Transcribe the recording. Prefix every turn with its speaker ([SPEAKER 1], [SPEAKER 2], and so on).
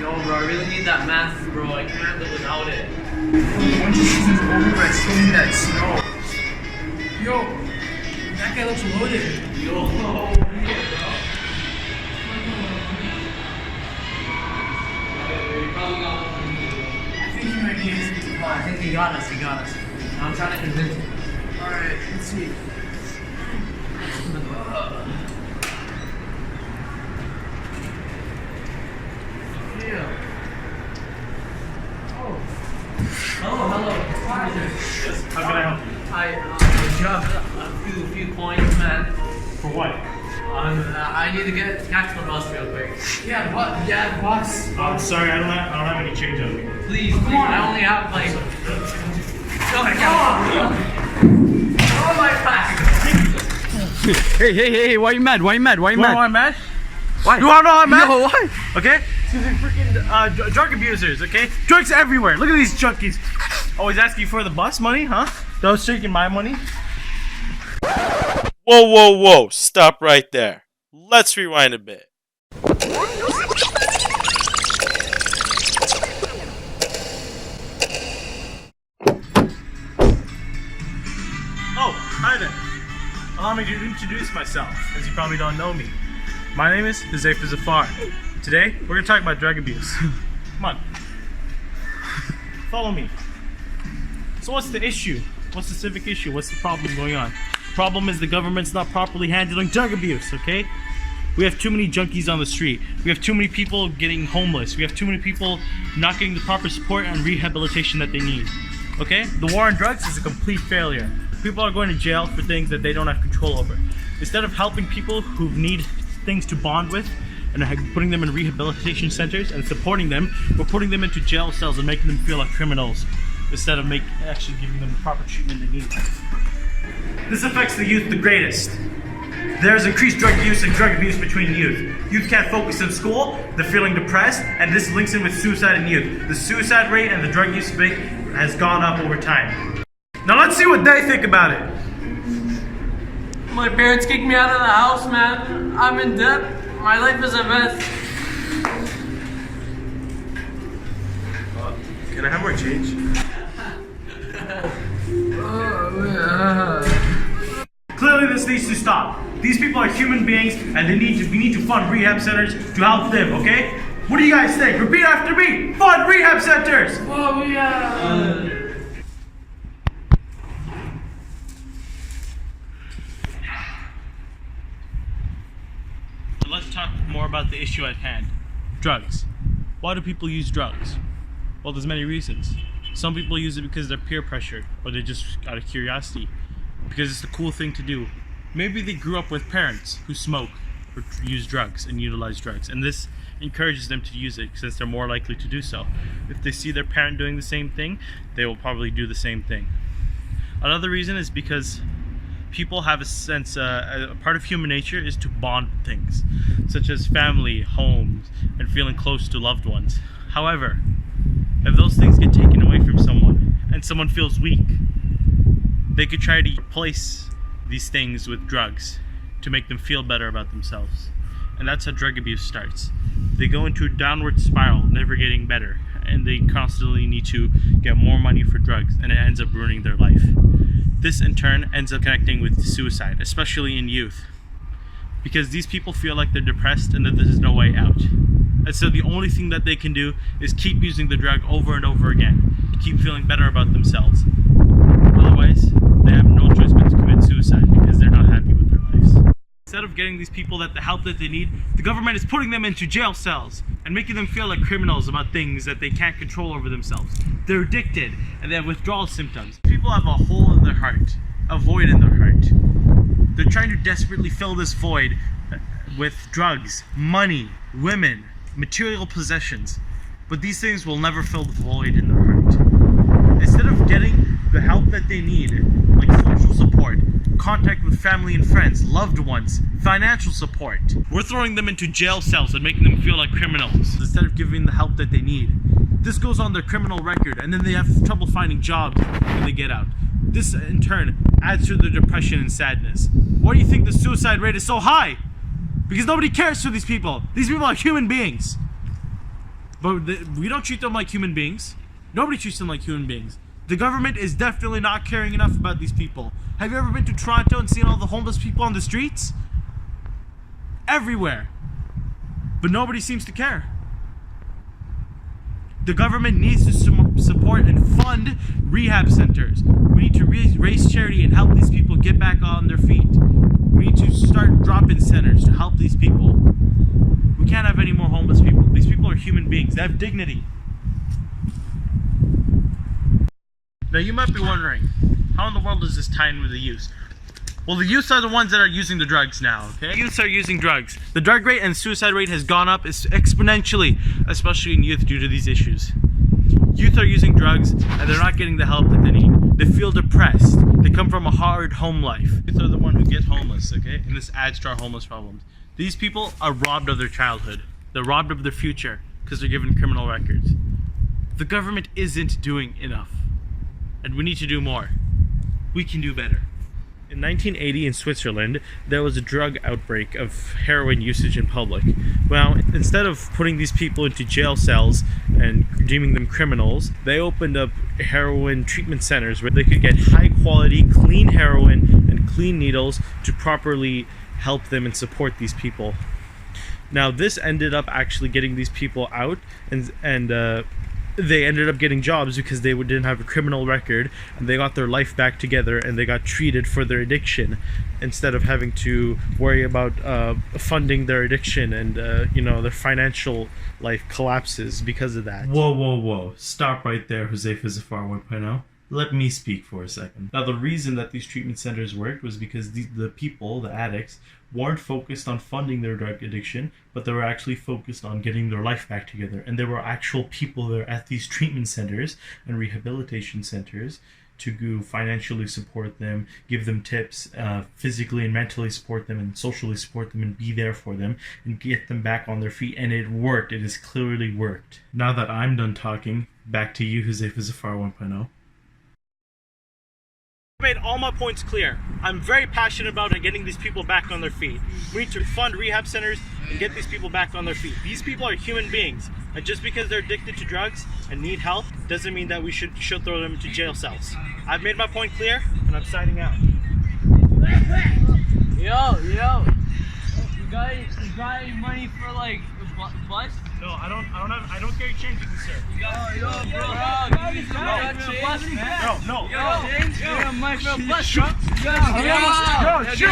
[SPEAKER 1] Yo, bro, I really need that math, bro. I can't live without it.
[SPEAKER 2] Once the season's over, I still need that snow. Yo, that guy looks loaded.
[SPEAKER 1] Yo, bro.
[SPEAKER 2] I think he might be easy.
[SPEAKER 1] Oh, I think he got us. I'm trying to convince him.
[SPEAKER 2] Alright, let's see.
[SPEAKER 1] Yeah. Oh. Hello.
[SPEAKER 3] Yes, how can I help you?
[SPEAKER 1] I dropped a few coins, man.
[SPEAKER 3] For what?
[SPEAKER 1] I need to catch the bus real quick.
[SPEAKER 2] Yeah, what? Yeah, boss.
[SPEAKER 3] I'm sorry, I don't have any change on me.
[SPEAKER 1] Please, I only have like. Oh my back!
[SPEAKER 4] Hey, why you mad? Why you mad?
[SPEAKER 3] You wanna know why I'm mad?
[SPEAKER 4] Why?
[SPEAKER 3] You wanna know why I'm mad?
[SPEAKER 4] No, why?
[SPEAKER 3] Okay? Because they're freaking drug abusers, okay? Drugs everywhere. Look at these junkies. Always asking for the bus money, huh? Those taking my money.
[SPEAKER 5] Whoa, stop right there. Let's rewind a bit.
[SPEAKER 3] Oh, hi there. Allow me to introduce myself, as you probably don't know me. My name is Huzaifa Zafar. Today, we're gonna talk about drug abuse. Come on. Follow me. So what's the issue? What's the civic issue? What's the problem going on? The problem is the government's not properly handling drug abuse, okay? We have too many junkies on the street. We have too many people getting homeless. We have too many people not getting the proper support and rehabilitation that they need. Okay? The war on drugs is a complete failure. People are going to jail for things that they don't have control over. Instead of helping people who need things to bond with and putting them in rehabilitation centers and supporting them, we're putting them into jail cells and making them feel like criminals instead of actually giving them the proper treatment they need. This affects the youth the greatest. There's increased drug use and drug abuse between youth. Youth can't focus in school, they're feeling depressed, and this links in with suicide in youth. The suicide rate and the drug use rate has gone up over time. Now let's see what they think about it.
[SPEAKER 1] My parents kicked me out of the house, man. I'm in debt. My life is a mess.
[SPEAKER 2] Can I have more change?
[SPEAKER 3] Clearly this needs to stop. These people are human beings and we need to fund rehab centers to help them, okay? What do you guys think? Repeat after me! Fund rehab centers!
[SPEAKER 2] Well, yeah.
[SPEAKER 3] Let's talk more about the issue at hand. Drugs. Why do people use drugs? Well, there's many reasons. Some people use it because they're peer pressured, or they're just out of curiosity, because it's the cool thing to do. Maybe they grew up with parents who smoke or use drugs and utilize drugs, and this encourages them to use it since they're more likely to do so. If they see their parent doing the same thing, they will probably do the same thing. Another reason is because people have a sense, a part of human nature is to bond things, such as family, homes, and feeling close to loved ones. However, if those things get taken away from someone, and someone feels weak, they could try to replace these things with drugs to make them feel better about themselves. And that's how drug abuse starts. They go into a downward spiral, never getting better, and they constantly need to get more money for drugs, and it ends up ruining their life. This in turn ends up connecting with suicide, especially in youth, because these people feel like they're depressed and that there's no way out. And so the only thing that they can do is keep using the drug over and over again to keep feeling better about themselves. Otherwise, they have no choice but to commit suicide because they're not happy with their lives. Instead of getting these people the help that they need, the government is putting them into jail cells and making them feel like criminals about things that they can't control over themselves. They're addicted and they have withdrawal symptoms. People have a hole in their heart, a void in their heart. They're trying to desperately fill this void with drugs, money, women, material possessions, but these things will never fill the void in their heart. Instead of getting the help that they need, like social support, contact with family and friends, loved ones, financial support, we're throwing them into jail cells and making them feel like criminals instead of giving the help that they need. This goes on their criminal record, and then they have trouble finding jobs when they get out. This in turn adds to their depression and sadness. Why do you think the suicide rate is so high? Because nobody cares for these people. These people are human beings. But we don't treat them like human beings. Nobody treats them like human beings. The government is definitely not caring enough about these people. Have you ever been to Toronto and seen all the homeless people on the streets? Everywhere. But nobody seems to care. The government needs to support and fund rehab centers. We need to raise charity and help these people get back on their feet. We need to start drop-in centers to help these people. We can't have any more homeless people. These people are human beings. They have dignity. Now you might be wondering, how in the world does this tie in with the youth? Well, the youth are the ones that are using the drugs now, okay? Youths are using drugs. The drug rate and suicide rate has gone up exponentially, especially in youth due to these issues. Youth are using drugs and they're not getting the help that they need. They feel depressed. They come from a hard home life. Youth are the one who get homeless, okay? And this adds to our homeless problems. These people are robbed of their childhood. They're robbed of their future because they're given criminal records. The government isn't doing enough. And we need to do more. We can do better. In 1980 in Switzerland, there was a drug outbreak of heroin usage in public. Well, instead of putting these people into jail cells and deeming them criminals, they opened up heroin treatment centers where they could get high quality, clean heroin and clean needles to properly help them and support these people. Now, this ended up actually getting these people out and they ended up getting jobs because they didn't have a criminal record, and they got their life back together and they got treated for their addiction instead of having to worry about funding their addiction and their financial life collapses because of that. Whoa. Stop right there, Jose Fizafar 1.0. Let me speak for a second. Now, the reason that these treatment centers worked was because the people, the addicts, weren't focused on funding their drug addiction, but they were actually focused on getting their life back together. And there were actual people there at these treatment centers and rehabilitation centers to go financially support them, give them tips, physically and mentally support them, and socially support them, and be there for them, and get them back on their feet. And it worked. It has clearly worked. Now that I'm done talking, back to you, Jose Fizafar 1.0. Made all my points clear. I'm very passionate about getting these people back on their feet. We need to fund rehab centers and get these people back on their feet. These people are human beings, and just because they're addicted to drugs and need help doesn't mean that we should throw them into jail cells. I've made my point clear, and I'm signing out.
[SPEAKER 1] Yo, you got any money for like a bus?
[SPEAKER 3] No, I don't carry change, you sir.
[SPEAKER 1] Yo, bro, you got change?
[SPEAKER 3] No.
[SPEAKER 1] Yo, you got money for a bus, bro?
[SPEAKER 2] Yo,